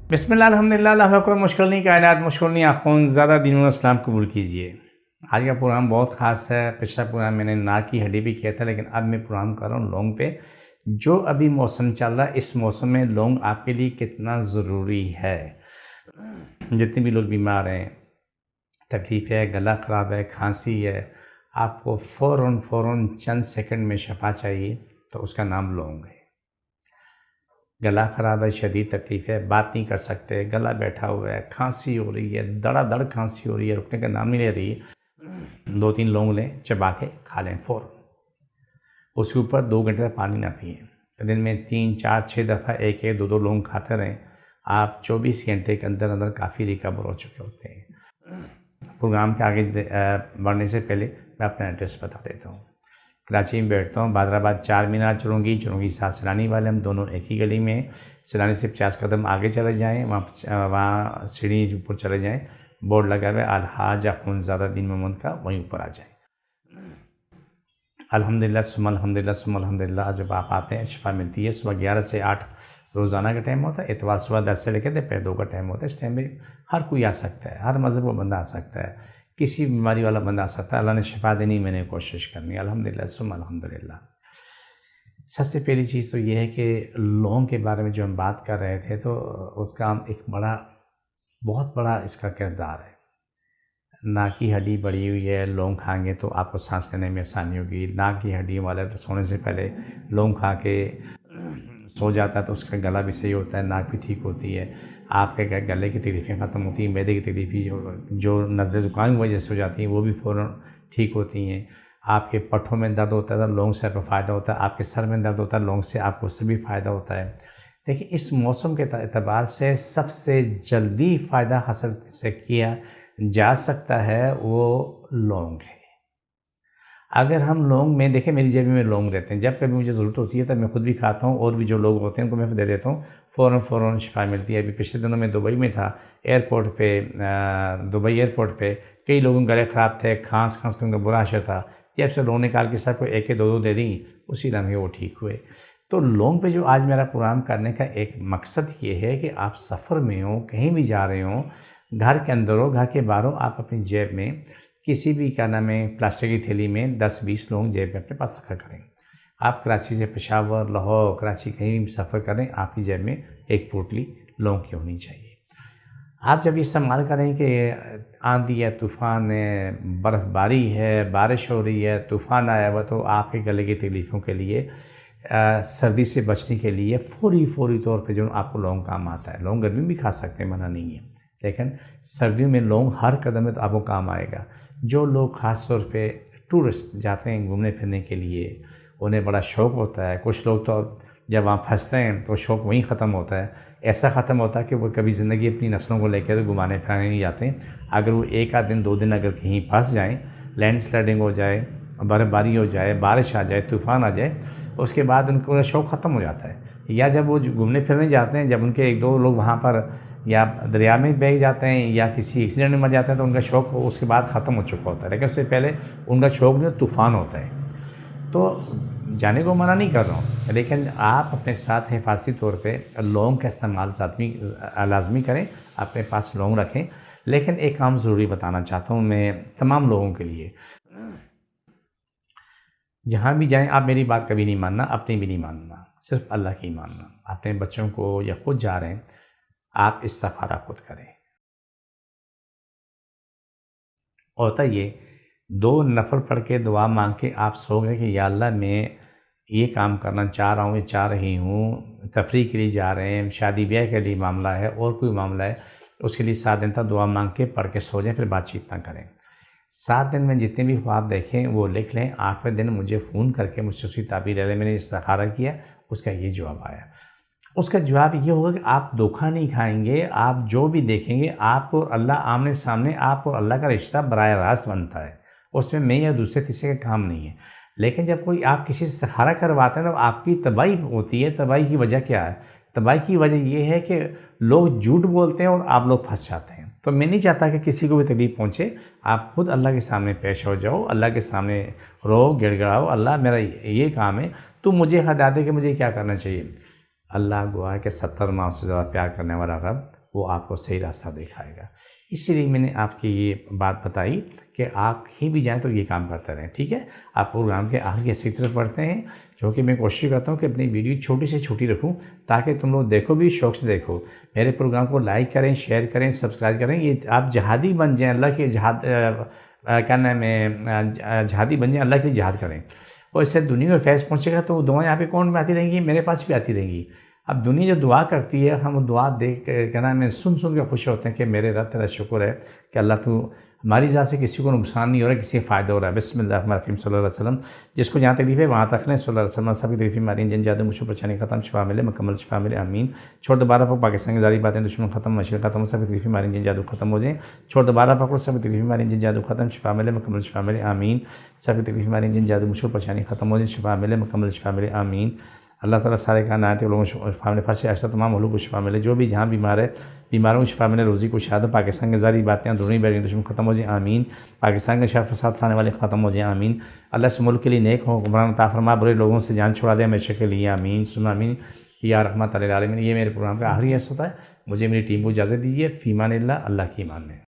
बिस्मिल्लाह अल्हम्दुलिल्लाह अल्लाह अकबर। मुश्किल नहीं कायनात मुश्किल नहीं आखून ज़्यादा दिनों इस्लाम कबूल कीजिए। आज का प्रोग्राम बहुत ख़ास है। पिछला प्रोग्राम मैंने नाक की हड्डी भी किया था, लेकिन अब मैं प्रोग्राम कर रहा हूँ लौंग पे। जो अभी मौसम चल रहा है, इस मौसम में लौंग आपके लिए कितना ज़रूरी है। जितने भी लोग बीमार हैं, तकलीफ़ है, गला ख़राब है, खांसी है, आपको फ़ौरन चंद सेकंड में शफ़ा चाहिए, तो उसका नाम लौंग है। गला ख़राब है, शदीद तकलीफ़ है, बात नहीं कर सकते, गला बैठा हुआ है, खांसी हो रही है, धड़ाधड़ खांसी हो रही है, रुकने का नाम नहीं ले रही है, 2-3 लौंग लें, चबा के खा लें फ़ौरन। उसके ऊपर 2 घंटे तक पानी ना पिएं। दिन में 3-4-6 दफ़ा 1-2 लौंग खाते रहें। आप 24 घंटे के अंदर अंदर काफ़ी रिकवर हो चुके होते हैं। प्रोग्राम के आगे बढ़ने से पहले मैं अपना एड्रेस बता देता हूँ। कराची में बैठता हूँ, बादराबाद 4 मीनार चुरंगी साथ सैलानी वाले, हम दोनों एक ही गली में हैं। सैलानी से 50 कदम आगे चले जाएँ, वहाँ सीढ़ी ऊपर चले जाएँ, बोर्ड लगा हुआ है अलहाज अख़ुंज़ादा मोहम्मद का, वहीं ऊपर आ जाएँ। अल्हम्दुलिल्लाह सुम्मा अल्हम्दुलिल्लाह। जब आप आते हैं शिफा मिलती है। सुबह 11 से 8 रोज़ाना का टाइम होता है। इतवार सुबह 10 से लेकर दोपहर 2 का टाइम होता है। इस टाइम में हर कोई आ सकता है, हर मज़हब का बंदा आ सकता है, किसी बीमारी वाला बंदा आ सकता है। अल्लाह ने शिफा देनी, मैंने कोशिश करनी है। अल्हम्दुलिल्लाह सुम्मा अल्हम्दुलिल्लाह। सबसे पहली चीज़ तो ये है कि लौंग के बारे में जो हम बात कर रहे थे, तो उसका एक बहुत बड़ा इसका किरदार है। नाक की हड्डी बढ़ी हुई है, लौंग खाएंगे तो आपको सांस लेने में आसानी होगी। नाक की हड्डी वाले सोने से पहले लौंग खा के सो जाता है तो उसका गला भी सही होता है, नाक भी ठीक होती है, आपके गले की तकलीफ़ें ख़त्म होती हैं, मैदे की तकलीफ़ें जो नज़ले ज़ुकाम की वजह से हो जाती हैं वो भी फ़ौरन ठीक होती हैं। आपके पट्ठों में दर्द होता है तो लौंग से आपको फ़ायदा होता है। आपके सर में दर्द होता है, लौंग से आपको उससे भी फ़ायदा होता है। देखिए, इस मौसम के एतबार से सबसे जल्दी फ़ायदा हासिल से किया जा सकता है वो लौंग है। अगर हम लौंग में देखें, मेरी जेब में लौंग रहते हैं, जब कभी मुझे ज़रूरत होती है तब मैं खुद भी खाता हूँ और भी जो लोग होते हैं उनको मैं दे देता हूँ, फ़ौरन शिफा मिलती है। अभी पिछले दिनों में दुबई में था, एयरपोर्ट पे दुबई एयरपोर्ट पे कई लोगों के गले ख़राब थे, खांस के उनका बुरा असर था। जब से लौंग निकाल के सबको 1-2 दे दी, उसी लम्हे वो ठीक हुए। तो लौंग पे जो आज मेरा प्रोग्राम करने का एक मकसद ये है कि आप सफ़र में हो, कहीं भी जा रहे हो, घर के अंदर हो, घर के बाहर हो, आप अपनी जेब में किसी भी प्लास्टिक की थैली में 10-20 लौंग जेब में अपने पास रखा करें। आप कराची से पेशावर, लाहौर, कराची कहीं भी सफ़र करें, आपकी जेब में एक पोटली लौंग की होनी चाहिए। आप जब इस्तेमाल करें कि आंधी है, तूफ़ान है, बर्फ़बारी है, बारिश हो रही है, तूफ़ान आया हुआ, तो आपके गले की तकलीफ़ों के लिए, सर्दी से बचने के लिए फ़ौरी तौर पे जो आपको लौंग काम आता है। लौंग गर्मी में भी खा सकते हैं, मना नहीं है, लेकिन सर्दियों में लौंग हर कदम में तो आपको काम आएगा। जो लोग ख़ास तौर पे टूरिस्ट जाते हैं घूमने फिरने के लिए, उन्हें बड़ा शौक़ होता है। कुछ लोग तो जब वहाँ फंसते हैं तो शौक़ वहीं ख़त्म होता है। ऐसा ख़त्म होता है कि वो कभी ज़िंदगी अपनी नस्लों को लेकर तो घुमाने फिराने नहीं जाते। अगर वो 1 आध दिन 2 दिन अगर कहीं फंस जाएँ, लैंडस्लाइडिंग हो जाए, बर्फ़बारी हो जाए, बारिश आ जाए, तूफ़ान आ जाए, उसके बाद उनका शौक़ ख़त्म हो जाता है। या जब वो घूमने फिरने जाते हैं, जब उनके 1-2 लोग वहाँ पर या दरिया में बह जाते हैं या किसी एक्सीडेंट में मर जाते हैं, तो उनका शौक़ उसके बाद ख़त्म हो चुका होता है। लेकिन उससे पहले उनका शौक़ जो तूफ़ान होता है। तो जाने को मना नहीं कर रहा हूँ, लेकिन आप अपने साथ हिफाज़ती तौर पे लौंग का इस्तेमाल लाज़मी करें, अपने पास लौंग रखें। लेकिन एक काम ज़रूरी बताना चाहता हूँ मैं तमाम लोगों के लिए, जहाँ भी जाएँ आप मेरी बात कभी नहीं मानना, अपनी भी नहीं मानना, सिर्फ अल्लाह की मानना। अपने बच्चों को या खुद जा रहे हैं, आप इस्तिखारा खुद करें। होता ये 2 नफ़ल पढ़ के दुआ मांग के आप सो गए कि या अल्लाह मैं ये काम करना चाह रहा हूँ या चाह रही हूँ, तफरीह के लिए जा रहे हैं, शादी ब्याह के लिए मामला है और कोई मामला है, उसके लिए 7 दिन तक दुआ मांग के पढ़ के सो जाएं, फिर बातचीत ना करें। 7 दिन में जितने भी ख्वाब देखें वो लिख लें, 8वें दिन मुझे फ़ोन करके मुझसे उसकी ताबीर ले लें, मैंने इस्तिखारा किया, उसका ये जवाब आया। उसका जवाब ये होगा कि आप धोखा नहीं खाएंगे। आप जो भी देखेंगे, आप और अल्लाह आमने सामने, आप और अल्लाह का रिश्ता बराह रास्त बनता है, उसमें मैं या दूसरे तीसरे का काम नहीं है। लेकिन जब कोई आप किसी से इस्तिखारा करवाते हैं तो आपकी तबाही होती है। तबाही की वजह क्या है? तबाही की वजह ये है कि लोग झूठ बोलते हैं और आप लोग फंस जाते हैं। तो मैं नहीं चाहता कि किसी को भी तकलीफ़ पहुँचे। आप खुद अल्लाह के सामने पेश हो जाओ, अल्लाह के सामने रो गिड़गिड़ाओ, अल्लाह मेरा ये काम है, तू मुझे हिदायत दे कि मुझे क्या करना चाहिए। अल्लाह गवाह है कि 70 माह से ज़्यादा प्यार करने वाला रब वो आपको सही रास्ता दिखाएगा। इसीलिए मैंने आपकी ये बात बताई कि आप कहीं भी जाएँ तो ये काम करते रहें, ठीक है। आप प्रोग्राम के आगे इसी तरह पढ़ते हैं, जो कि मैं कोशिश करता हूँ कि अपनी वीडियो छोटी से छोटी रखूँ ताकि तुम लोग देखो भी, शौक़ से देखो। मेरे प्रोग्राम को लाइक करें, शेयर करें, सब्सक्राइब करें। ये आप जहादी बन जाएँ, अल्लाह के जहाद क्या नाम है, जहादी बन जाएँ, अल्लाह के लिए जहाद करें। और इससे दुनिया में फैज़ पहुँचेगा तो दुआएँ आपके अकाउंट में आती रहेंगी, मेरे पास भी आती रहेंगी। अब दुनिया जो दुआ करती है, हम दुआ देख क्या नाम है सुन के खुश होते हैं कि मेरे रब तेरा शुक्र है कि अल्लाह तू हमारी ज़ात से किसी को नुकसान नहीं हो रहा है, किसी को फ़ायदा हो रहा है। बिस्मिल्लाहिर्रहमानिर्रहीम सल्लल्लाहु अलैहि वसल्लम। जिसको जहाँ तकलीफ़ है वहाँ तक लें, सल्लल्लाहु अलैहि वसल्लम। सभी तकलीफ़ें मारी, जिन जादू मुझको परेशानी खत्म, शिफा मिले, मुकम्मल शिफा मिले, आमीन। छोड़ दोबारा पकड़ो, पाकिस्तान की जारी बातें, दुश्मन खत्म, मशीन खत्म, सभी तकलीफ़ें मारी, जिन जादू खत्म हो जाए। छोड़ दोबारा पकड़ो, सभी तकलीफ़ें मारी, जिन जादू खत्म, शिफा मिले, मुकम्मल शिफा मिले, आमीन। सभी तकलीफ़ें मारी, जिन जादू मुझको परेशानी खत्म हो जाए, शिफा मिले, मुकम्मल शिफा मिले, आमीन। अल्लाह ताला सारे कायनात के लोगों को शिफा मिले, फर्श ऐसा तमाम मुल्क को शिफा मिले, जो भी जहाँ बीमार है बीमारों को शिफा मिले, रोज़ी को शायद पाकिस्तान के ज़ारी बातें अंदरूनी बैरियत दुश्मन खत्म हो जाए, आमीन। पाकिस्तान के शर फसाद फैलाने वाले ख़त्म हो जाए, आमीन। अल्लाह इस मुल्क के लिए नेक हो, हुक्मरान अता फरमा, बुरे लोगों से जान छुड़ा दे हमेशा के लिए, आमीन सुन आमीन या रहमत लिल आलमीन। ये मेरे प्रोग्राम का आखिरी हिस्सा होता है। मुझे मेरी टीम को इजाज़त दीजिए। फ़ी अमानिल्लाह, अल्लाह की ईमान में।